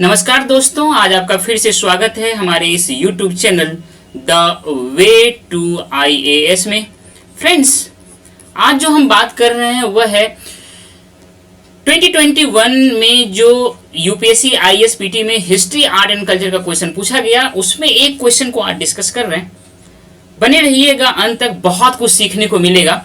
नमस्कार दोस्तों, आज आपका फिर से स्वागत है हमारे इस YouTube channel the way to IAS में। फ्रेंड्स, आज जो हम बात कर रहे हैं वह है 2021 में जो UPSC ISPT में हिस्ट्री आर्ट एंड कल्चर का क्वेश्चन पूछा गया, उसमें एक क्वेश्चन को आज डिस्कस कर रहे हैं। बने रहिएगा, अंत तक बहुत कुछ सीखने को मिलेगा।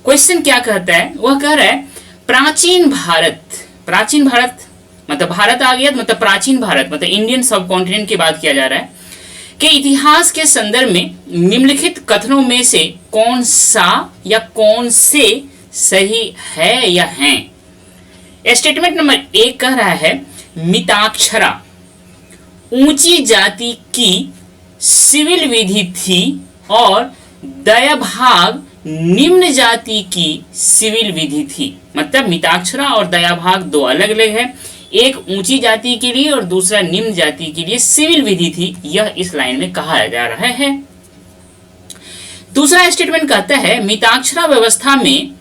क्वेश्चन क्या कहता है? वह कह रहा है प्राचीन भारत मतलब भारत आ गया, मतलब प्राचीन भारत मतलब इंडियन सब कॉन्टिनेंट की बात किया जा रहा है कि इतिहास के संदर्भ में निम्नलिखित कथनों में से कौन सा या कौन से सही है या हैं। स्टेटमेंट नंबर 1 कह रहा है मिताक्षरा ऊंची जाति की सिविल विधि थी और दयाभाग निम्न जाति की सिविल विधि थी। मतलब मिताक्षरा और दयाभाग दो अलग अलग है, एक ऊंची जाति के लिए और दूसरा निम्न जाति के लिए सिविल विधि थी, यह इस लाइन में कहा जा रहा है। दूसरा स्टेटमेंट कहता है मिताक्षरा व्यवस्था में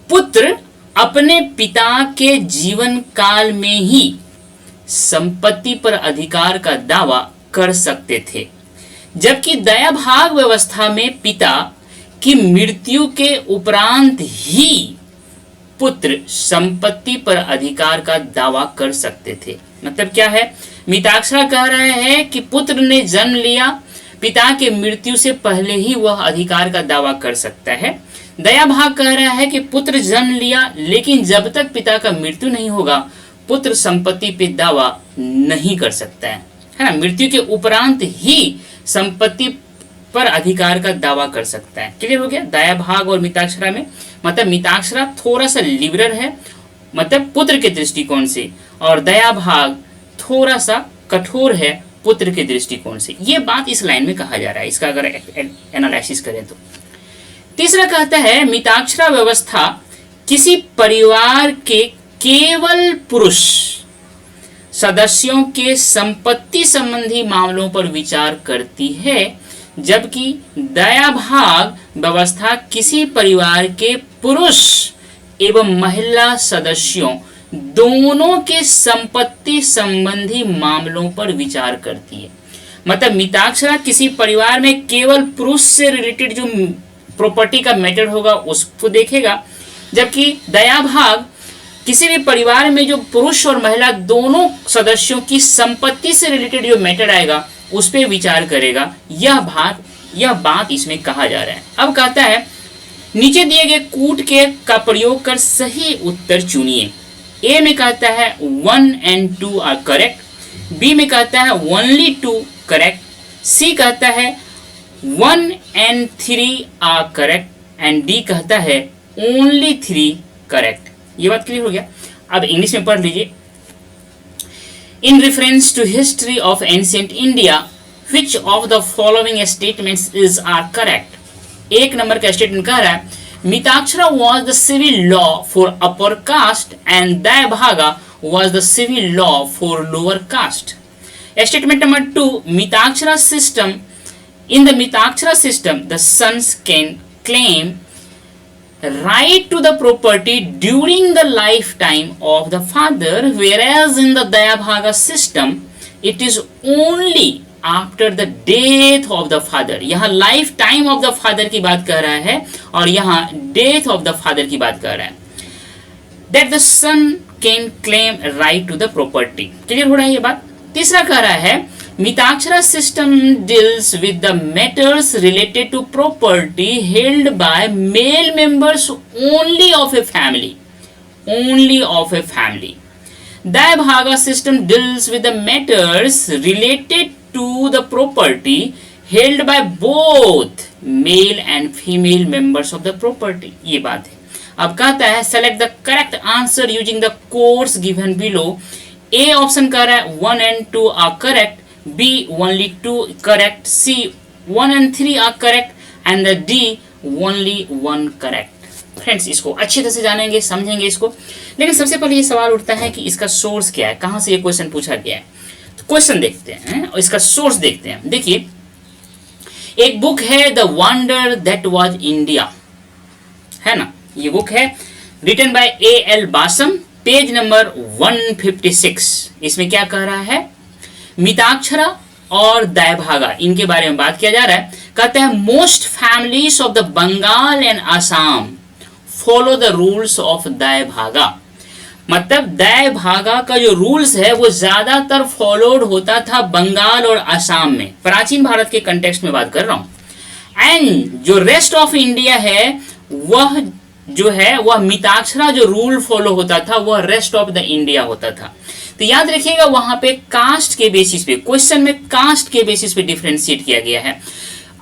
पुत्र अपने पिता के जीवन काल में ही संपत्ति पर अधिकार का दावा कर सकते थे, जबकि दयाभाग व्यवस्था में पिता की मृत्यु के उपरांत ही पुत्र संपत्ति पर अधिकार का दावा कर सकते थे। मतलब क्या है? मिताक्षरा कह रहा है कि पुत्र ने जन्म लिया, पिता के मृत्यु से पहले ही वह अधिकार का दावा कर सकता है। दयाभाग कह रहा है कि पुत्र जन्म लिया, लेकिन जब तक पिता का मृत्यु नहीं होगा पुत्र संपत्ति पे दावा नहीं कर सकता है ना। मृत्यु के उपरांत ही संपत्ति पर अधिकार का दावा कर सकता है। क्लियर हो गया? दयाभाग और मिताक्षरा में मतलब मिताक्षरा थोड़ा सा लिबरल है मतलब पुत्र के दृष्टिकोण से, और दयाभाग थोड़ा सा कठोर है पुत्र के दृष्टिकोण से। ये बात इस लाइन में कहा जा रहा है, इसका अगर एनालिसिस करें तो। तीसरा कहता है मिताक्षरा व्यवस्था किसी परिवार के केवल पुरुष सदस्यों के संपत्ति संबंधी मामलों पर विचार करती है, जबकि दयाभाग व्यवस्था किसी परिवार के पुरुष एवं महिला सदस्यों दोनों के संपत्ति संबंधी मामलों पर विचार करती है। मतलब मिताक्षरा किसी परिवार में केवल पुरुष से रिलेटेड जो प्रॉपर्टी का मैटर होगा उसको देखेगा, जबकि दयाभाग किसी भी परिवार में जो पुरुष और महिला दोनों सदस्यों की संपत्ति से रिलेटेड जो मैटर आएगा उस पर विचार करेगा। यह बात इसमें कहा जा रहा है। अब कहता है नीचे दिए गए कूट के का प्रयोग कर सही उत्तर चुनिए। ए में कहता है 1 and 2 आर करेक्ट, बी में कहता है ओनली 2 करेक्ट, सी कहता है 1 and 3 are correct and D कहता है ओनली 3 करेक्ट। ये बात क्लियर हो गया? अब इंग्लिश में पढ़ लीजिए। In reference to history of ancient India, which of the following statements are correct? एक नंबर का स्टेटमेंट कह रहा है Mitakshara was the civil law for upper caste and Dayabhaga was the civil law for lower caste. Statement number 2, Mitakshara system. In the Mitakshara system, the sons can claim right to the property during the lifetime of the father, whereas in the Dayabhaga system it is only after the death of the father. यहाँ life time of the father की बात कर रहा है और यहाँ death of the father की बात कर रहा है। That the son can claim right to the property. Clear हो रहा है ये बात? तीसरा कह रहा है Mitakshara system deals with the matters related to property held by male members only of a family. Only of a family. Dayabhaga system deals with the matters related to the property held by both male and female members of the property. ये बात है। अब कहता है select the correct answer using the codes given below. A option कह रहा है 1 and 2 are correct, B only 2 correct, C 1 and 3 are correct and the D only 1 correct. Friends, इसको अच्छी तरह से जानेंगे, समझेंगे इसको। लेकिन सबसे पहले ये सवाल उठता है कि इसका सोर्स क्या है, कहां से ये क्वेश्चन पूछा गया है। तो क्वेश्चन देखते हैं और इसका सोर्स देखते हैं। देखिए, एक बुक है the wonder that was India, है ना। ये बुक है written by A.L. Basham page number 156। इसमें क्या कह रहा है, मिताक्षरा और दयभागा इनके बारे में बात किया जा रहा है। कहते हैं most families of the Bengal and Assam follow the rules of Dayabhaga. मतलब दयभागा का जो रूल्स है वो ज्यादातर फॉलोड होता था बंगाल और आसाम में, प्राचीन भारत के कंटेक्स्ट में बात कर रहा हूं। एंड जो रेस्ट ऑफ इंडिया है वह जो है वह मिताक्षरा जो रूल फॉलो होता था वह रेस्ट ऑफ द इंडिया होता था। तो याद रखिएगा वहां पे कास्ट के बेसिस पे, क्वेश्चन में कास्ट के बेसिस पे डिफरेंशिएट किया गया है,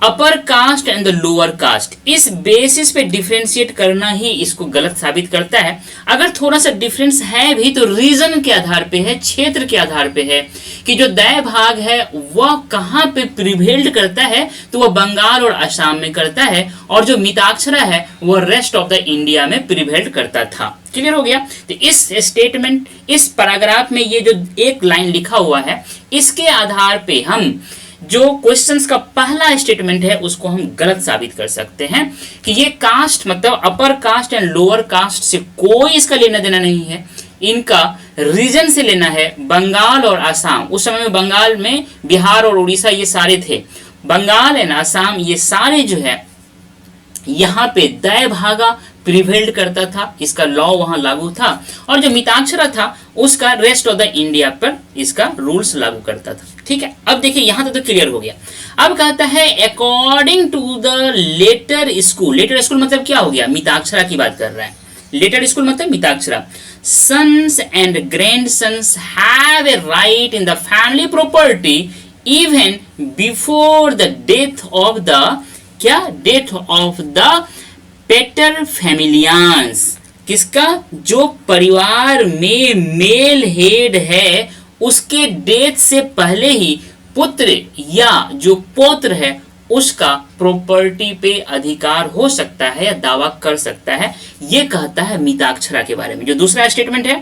upper caste and the lower caste. इस बेसिस पे डिफरेंशिएट करना ही इसको गलत साबित करता है। अगर थोड़ा सा डिफरेंस है भी तो रीजन के आधार पे है, क्षेत्र के आधार पे है कि जो दय भाग है वह कहां पे प्रिवेल्ड करता है, तो वह बंगाल और असम में करता है, और जो मिताक्षरा है वह रेस्ट ऑफ द इंडिया में प्रिवेल्ड करता था। क्लियर हो गया। तो इस स्टेटमेंट, इस पैराग्राफ में ये जो एक लाइन लिखा हुआ है इसके आधार पे हम जो क्वेश्चंस का पहला स्टेटमेंट है उसको हम गलत साबित कर सकते हैं कि ये कास्ट मतलब upper caste and lower caste से कोई इसका लेना देना नहीं है, इनका रीजन से लेना है, बंगाल और आसाम। उस समय में बंगाल में बिहार और उड़ीसा ये सारे थे, बंगाल एंड आसाम ये सारे जो है यहाँ पे दय भागा प्रिवेल्ड करता था, इसका लॉ वहां लागू था, और जो मिताक्षरा था उसका रेस्ट ऑफ द इंडिया पर इसका रूल्स लागू करता था। ठीक है, अब देखिए यहां तक तो क्लियर हो गया। अब कहता है according to the latter school. Latter school मतलब क्या हो गया, मिताक्षरा की बात कर रहा है। लेटर स्कूल मतलब Mitakshara. Sons and grandsons have a right in the family property even before the death of the क्या, death of the paterfamilias. किसका, जो परिवार में मेल हेड है उसके डेथ से पहले ही पुत्र या जो पौत्र है उसका प्रॉपर्टी पे अधिकार हो सकता है या दावा कर सकता है। यह कहता है मिताक्षरा के बारे में। जो दूसरा स्टेटमेंट है,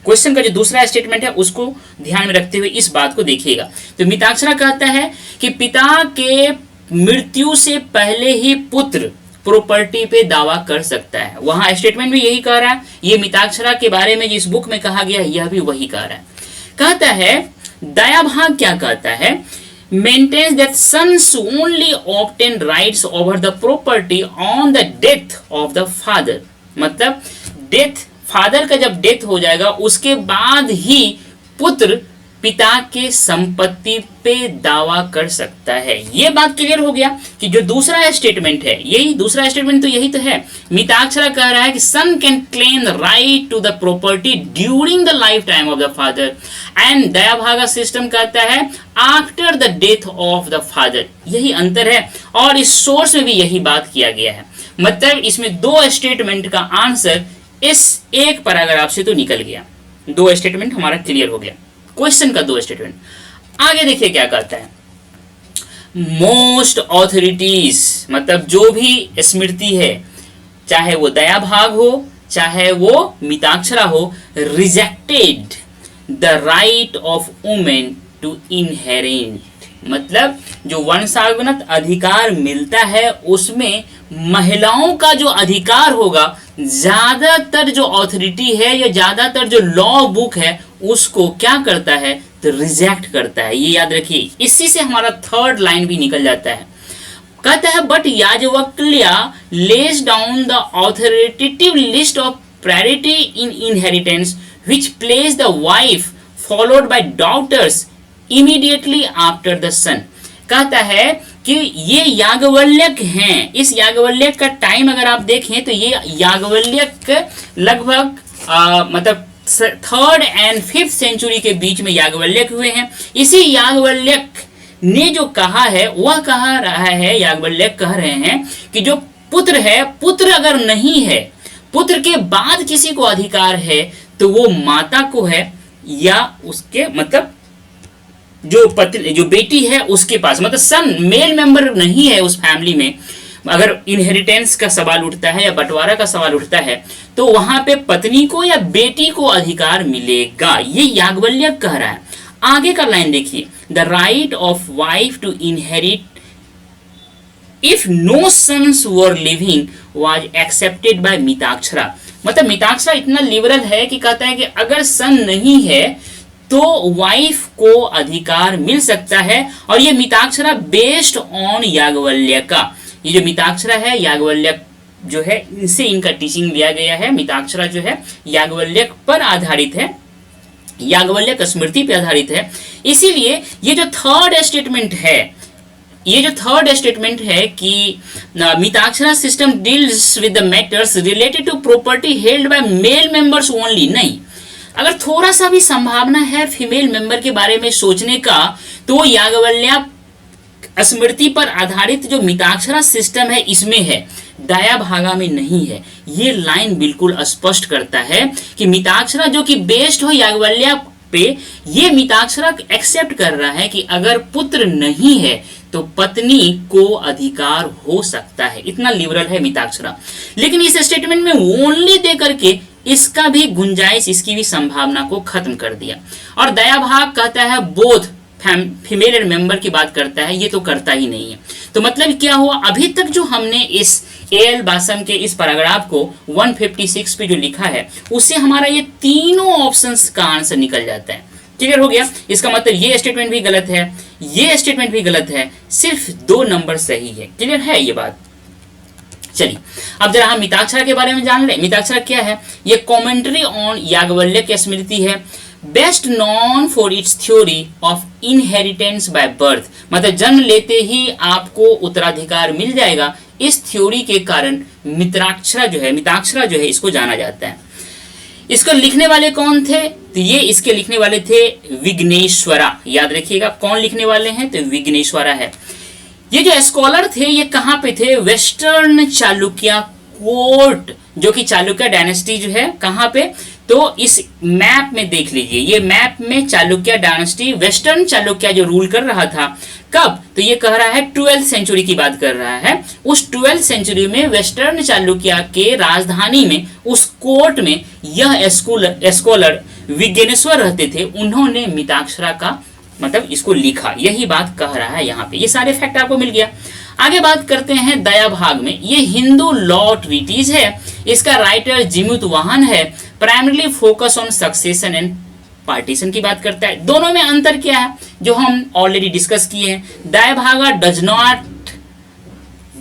क्वेश्चन का जो दूसरा स्टेटमेंट है उसको ध्यान में रखते हुए इस बात को देखिएगा। तो मिताक्षरा कहता है कि पिता के मृत्यु से पहले ही पुत्र प्रॉपर्टी पे दावा कर सकता है। वहां स्टेटमेंट भी यही कह रहा है, ये मिताक्षरा के बारे में जिस बुक में कहा गया यह भी वही कह रहा है। कहता है दया भाग क्या कहता है, maintains that sons only obtain rights over the property on the death of the father. मतलब डेथ, फादर का जब डेथ हो जाएगा उसके बाद ही पुत्र पिता के संपत्ति पे दावा कर सकता है। यह बात क्लियर हो गया कि जो दूसरा स्टेटमेंट है, यही दूसरा स्टेटमेंट तो यही तो है। मिताक्षरा कह रहा है कि son can claim the right to the property during the life time of the father, and Dayabhaga system कहता है after the death of the father. यही अंतर है और इस सोर्स में भी यही बात किया गया है। मतलब इसमें दो स्टेटमेंट का आंसर इस एक पैराग्राफ से तो निकल गया, दो स्टेटमेंट हमारा क्लियर हो गया, क्वेश्चन का दो स्टेटमेंट। आगे देखिए क्या कहता है, मोस्ट ऑथोरिटीज मतलब जो भी स्मृति है, चाहे वो दया भाग हो चाहे वो मिताक्षरा हो, rejected the right of women to inherit. मतलब जो वंशानुगत अधिकार मिलता है उसमें महिलाओं का जो अधिकार होगा, ज्यादातर जो ऑथोरिटी है या ज्यादातर जो लॉ बुक है उसको क्या करता है, तो रिजेक्ट करता है। ये याद रखिए, इसी से हमारा थर्ड लाइन भी निकल जाता है। कहता है but Yajnavalkya lays down the authoritative list of priority in inheritance which place the wife followed by daughters immediately after the son. कहता है कि ये याज्ञवल्क्य हैं। इस याज्ञवल्क्य का टाइम अगर आप देखें तो ये याज्ञवल्क्य लगभग मतलब 3rd and 5th सेंचुरी के बीच में याज्ञवल्क्य हुए हैं। इसी याज्ञवल्क्य ने जो कहा है वह कहा रहा है, याज्ञवल्क्य कह रहे हैं कि जो पुत्र है, पुत्र अगर नहीं है, पुत्र के बाद किसी को अधिकार है तो वो माता को है या उसके मतलब जो पत्नी, जो बेटी है उसके पास, मतलब सन मेल मेंबर नहीं है उस फैमिली में, अगर इनहेरिटेंस का सवाल उठता है या बंटवारा का सवाल उठता है तो वहां पे पत्नी को या बेटी को अधिकार मिलेगा। ये याज्ञवल्क्य कह रहा है। आगे का लाइन देखिए, the right of wife to inherit if no sons were living was accepted by Mitakshara. मतलब मिताक्षरा इतना लिबरल है कि कहता है कि अगर सन नहीं है तो वाइफ को अधिकार मिल सकता है। और ये मिताक्षरा बेस्ड ऑन याज्ञवल्क्य का, ये जो मिताक्षरा है याज्ञवल्क्य जो है इनसे इनका टीचिंग लिया गया है। मिताक्षरा जो है याज्ञवल्क्य पर आधारित है, याज्ञवल्क्य स्मृति पर आधारित है। इसीलिए ये जो थर्ड स्टेटमेंट है कि Mitakshara system deals with the matters related to property held by male members only, नहीं, अगर थोड़ा सा भी संभावना है फीमेल मेंबर के बारे में सोचने का तो याज्ञवल्क्य स्मृति पर आधारित जो मिताक्षरा सिस्टम है इसमें है, दाया भागा में नहीं है। ये लाइन बिल्कुल स्पष्ट करता है कि मिताक्षरा जो कि बेस्ड हो याज्ञवल्क्य पे, ये मिताक्षरा एक्सेप्ट कर रहा है कि अगर पुत्र नहीं है तो पत्नी को अधिकार हो सकता है। इतना लिबरल है मिताक्षरा। लेकिन इस स्टेटमेंट में ओनली दे करके इसका भी गुंजाइश, इसकी भी संभावना को खत्म कर दिया। और दया भाग कहता है बोथ फीमेल एंड मेंबर की बात करता है, ये तो करता ही नहीं है। तो मतलब क्या हुआ, अभी तक जो हमने इस एल बासम के इस पैराग्राफ को 156 पे जो लिखा है उससे हमारा ये तीनों ऑप्शंस का आंसर निकल जाता है। क्लियर हो गया? इसका मतलब ये स्टेटमेंट भी गलत है, ये स्टेटमेंट भी गलत है, सिर्फ 2 नंबर सही है। क्लियर है ये बात? चलिए अब जरा हम मिताक्षरा के बारे में जान लें। मिताक्षरा क्या है? ये कमेंट्री ऑन याज्ञवल्क्य स्मृति है, best non for its theory of inheritance by birth, मतलब जन्म लेते ही आपको उत्तराधिकार मिल जाएगा। इस थ्योरी के कारण मिताक्षरा जो है इसको जाना जाता है। इसको लिखने वाले कौन थे? तो ये इसके लिखने वाले थे विघ्नेश्वरा। याद रखिएगा कौन लिखने वाले हैं, तो विघ्नेश्वरा है। ये जो स्कॉलर थे ये कहाँ पे थे? वेस्टर्न चालुक्य कोर्ट, जो कि चालुक्य डायनेस्टी जो है कहाँ पे, तो इस मैप में देख लीजिए, ये मैप में चालुक्य डायनेस्टी वेस्टर्न चालुक्य जो रूल कर रहा था, कब? तो ये कह रहा है 12th सेंचुरी की बात कर रहा है। उस 12th सेंचुरी में वेस्टर्न चालुक्य के राजधानी में उस कोर्ट में यह स्कॉलर विघ्नेश्वर रहते थे। उन्होंने मिताक्षरा का मतलब इसको लिखा, यही बात कह रहा है यहाँ पे। ये सारे फैक्ट आपको मिल गया। आगे बात करते हैं दया भाग में। ये हिंदू लॉ ट्रीटीज है, इसका राइटर जिमुत वाहन है, primarily focus on succession and partition की बात करता है। दोनों में अंतर क्या है जो हम ऑलरेडी डिस्कस किए हैं। Dayabhaga does not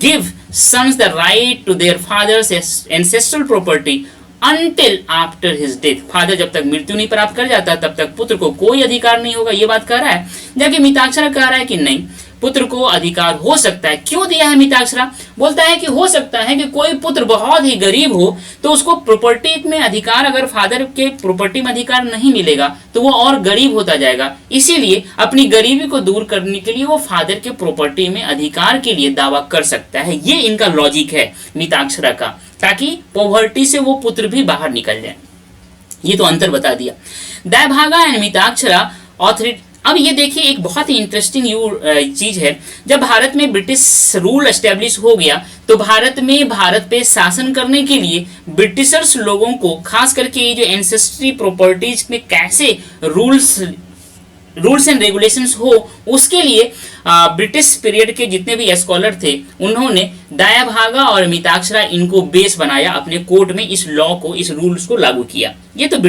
give sons the right to their father's ancestral property until after his death, father जब तक मृत्यु नहीं प्राप्त कर जाता तब तक पुत्र को कोई अधिकार नहीं होगा, ये बात कह रहा है। जबकि मिताक्षरा कह रहा है कि नहीं, पुत्र को अधिकार हो सकता है। क्यों दिया है मिताक्षरा? बोलता है कि हो सकता है कि कोई पुत्र बहुत ही गरीब हो तो उसको प्रॉपर्टी में अधिकार, अगर फादर के प्रॉपर्टी में अधिकार नहीं मिलेगा तो वो और गरीब होता जाएगा। इसीलिए अपनी गरीबी को दूर करने के लिए वो फादर के प्रॉपर्टी में अधिकार के लिए दावा कर सकता है। ये इनका लॉजिक है मिताक्षरा का, ताकि पॉवर्टी से वो पुत्र भी बाहर निकल जाए। ये तो अंतर बता दिया। दया भागा एंड मिताक्षरा ऑथोरिटी। अब ये देखिए एक बहुत ही इंटरेस्टिंग चीज है। जब भारत में ब्रिटिश रूल एस्टेब्लिश हो गया तो भारत पे शासन करने के लिए ब्रिटिशर्स लोगों को, खास करके ये जो एंसेस्ट्री प्रॉपर्टीज में कैसे रूल्स एंड रेगुलेशंस हो, उसके लिए ब्रिटिश पीरियड के जितने भी स्कॉलर थे उन्होंने दया भागा और मिताक्षरा इनको बेस बनाया अपने कोर्ट में। इस लॉ को, इस रूल्स को लागू किया। ये तो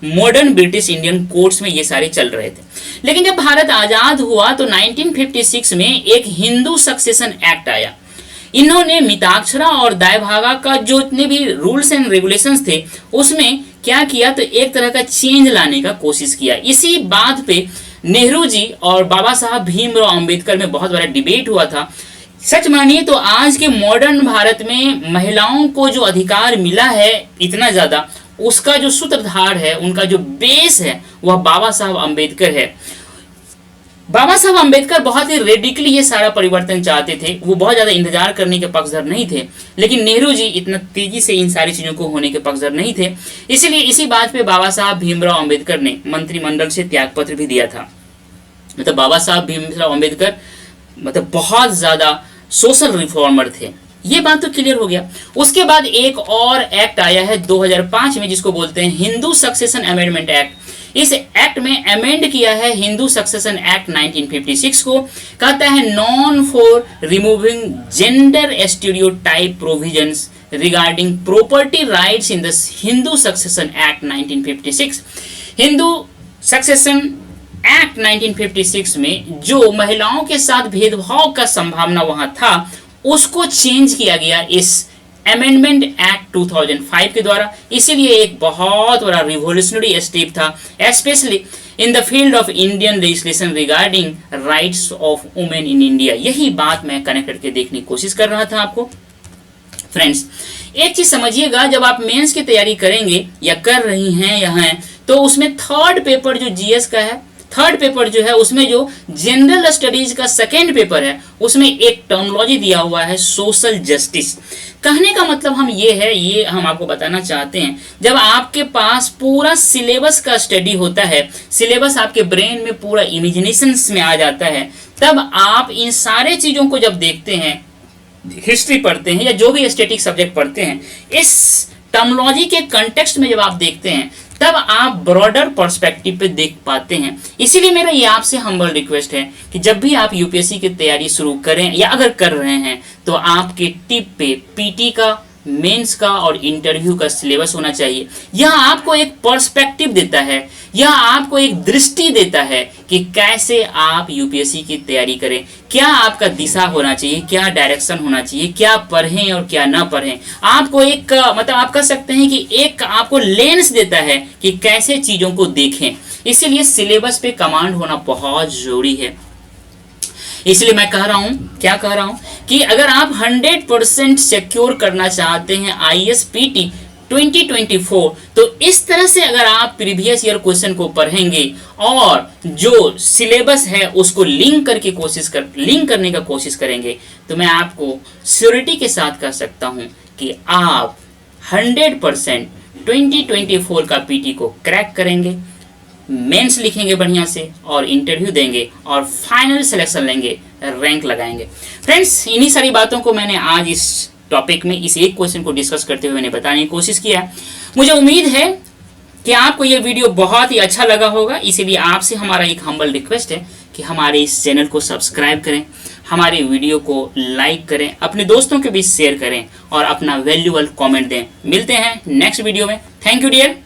मॉडर्न ब्रिटिश इंडियन कोर्ट्स में ये सारे चल रहे थे। लेकिन जब भारत आजाद हुआ तो 1956 में एक हिंदू सक्सेशन एक्ट आया। इन्होंने मिताक्षरा और दया भागा का जो इतने भी रूल्स एंड रेगुलेशंस थे उसमें क्या किया, तो एक तरह का चेंज लाने का कोशिश किया। इसी बात पे नेहरू जी और बाबा साहब भीमराव अंबेडकर में बहुत बड़ा डिबेट हुआ था। सच मानिए तो आज के मॉडर्न भारत में महिलाओं को जो अधिकार मिला है इतना ज्यादा, उसका जो सूत्रधार है, उनका जो बेस है, वह बाबा साहब अंबेडकर है। बाबा साहब अंबेडकर बहुत ही रेडिकली ये सारा परिवर्तन चाहते थे। वो बहुत ज्यादा इंतजार करने के पक्षधर नहीं थे, लेकिन नेहरू जी इतना तेजी से इन सारी चीजों को होने के पक्षधर नहीं थे। इसलिए इसी बात पे बाबा साहब भीमराव अंबेडकर ने मंत्रिमंडल से त्यागपत्र भी दिया था। मतलब बाबा साहब भीमराव अंबेडकर मतलब बहुत ज्यादा सोशल रिफॉर्मर थे। ये बात तो क्लियर हो गया। उसके बाद एक और एक्ट आया है 2005 में, जिसको बोलते हैं हिंदू सक्सेशन अमेंडमेंट एक्ट। इस एक्ट में अमेंड किया है हिंदू सक्सेशन एक्ट 1956 को। कहता है non for removing gender stereotype provisions regarding property rights in the Hindu Succession Act 1956. Hindu succession act 1956 में जो महिलाओं के साथ भेदभाव का संभावना वहां था उसको चेंज किया गया इस अमेंडमेंट एक्ट 2005 के द्वारा। इसीलिए एक बहुत बड़ा रिवोल्यूशनरी स्टेप था, specially in the field of Indian legislation regarding rights of women in India. यही बात मैं कनेक्ट करके देखने की कोशिश कर रहा था आपको। फ्रेंड्स, एक चीज समझिएगा, जब आप मेंस की तैयारी करेंगे या कर रही हैं या हैं, तो उसमें थर्ड पेपर जो जीएस का है, थर्ड पेपर जो है उसमें जो जनरल स्टडीज का सेकेंड पेपर है उसमें एक टर्मिनोलॉजी दिया हुआ है सोशल जस्टिस। कहने का मतलब हम ये है, ये हम आपको बताना चाहते हैं, जब आपके पास पूरा सिलेबस का स्टडी होता है, सिलेबस आपके ब्रेन में पूरा इमेजिनेशंस में आ जाता है, तब आप इन सारे चीजों को जब देखते हैं, हिस्ट्री पढ़ते हैं या जो भी स्टैटिक सब्जेक्ट पढ़ते हैं, इस टर्मिनोलॉजी के कंटेक्स्ट में जब आप देखते हैं तब आप ब्रॉडर पर्सपेक्टिव पे देख पाते हैं। इसीलिए मेरा ये आपसे हम्बल रिक्वेस्ट है कि जब भी आप यूपीएससी की तैयारी शुरू करें या अगर कर रहे हैं तो आपके टिप पे पीटी का, मेंस का और इंटरव्यू का सिलेबस होना चाहिए। यह आपको एक पर्सपेक्टिव देता है, यह आपको एक दृष्टि देता है कि कैसे आप यूपीएससी की तैयारी करें, क्या आपका दिशा होना चाहिए, क्या डायरेक्शन होना चाहिए, क्या पढ़ें और क्या ना पढ़ें। आपको एक मतलब आप कह सकते हैं कि एक आपको लेंस देता है कि कैसे चीजों को देखें। इसीलिए सिलेबस पे कमांड होना बहुत जरूरी है। इसलिए मैं कह रहा हूं, क्या कह रहा हूं कि अगर आप 100% सिक्योर करना चाहते हैं आईएसपीटी 2024, तो इस तरह से अगर आप प्रीवियस ईयर क्वेश्चन को पढ़ेंगे और जो सिलेबस है उसको लिंक करने का कोशिश करेंगे, तो मैं आपको श्योरिटी के साथ कह सकता हूं कि आप 100% 2024 का पीटी को क्रैक करेंगे, मेंस लिखेंगे बढ़िया से और इंटरव्यू देंगे और फाइनल सिलेक्शन लेंगे, रैंक लगाएंगे। फ्रेंड्स, इन्हीं सारी बातों को मैंने आज इस टॉपिक में इस एक क्वेश्चन को डिस्कस करते हुए मैंने बताने की कोशिश किया। मुझे उम्मीद है कि आपको यह वीडियो बहुत ही अच्छा लगा होगा। इसीलिए आपसे हमारा एक हम्बल रिक्वेस्ट है कि हमारे इस चैनल को सब्सक्राइब करें, हमारे वीडियो को लाइक करें, अपने दोस्तों के बीच शेयर करें और अपना वैल्यूएबल कमेंट दें। मिलते हैं नेक्स्ट वीडियो में। Thank you dear.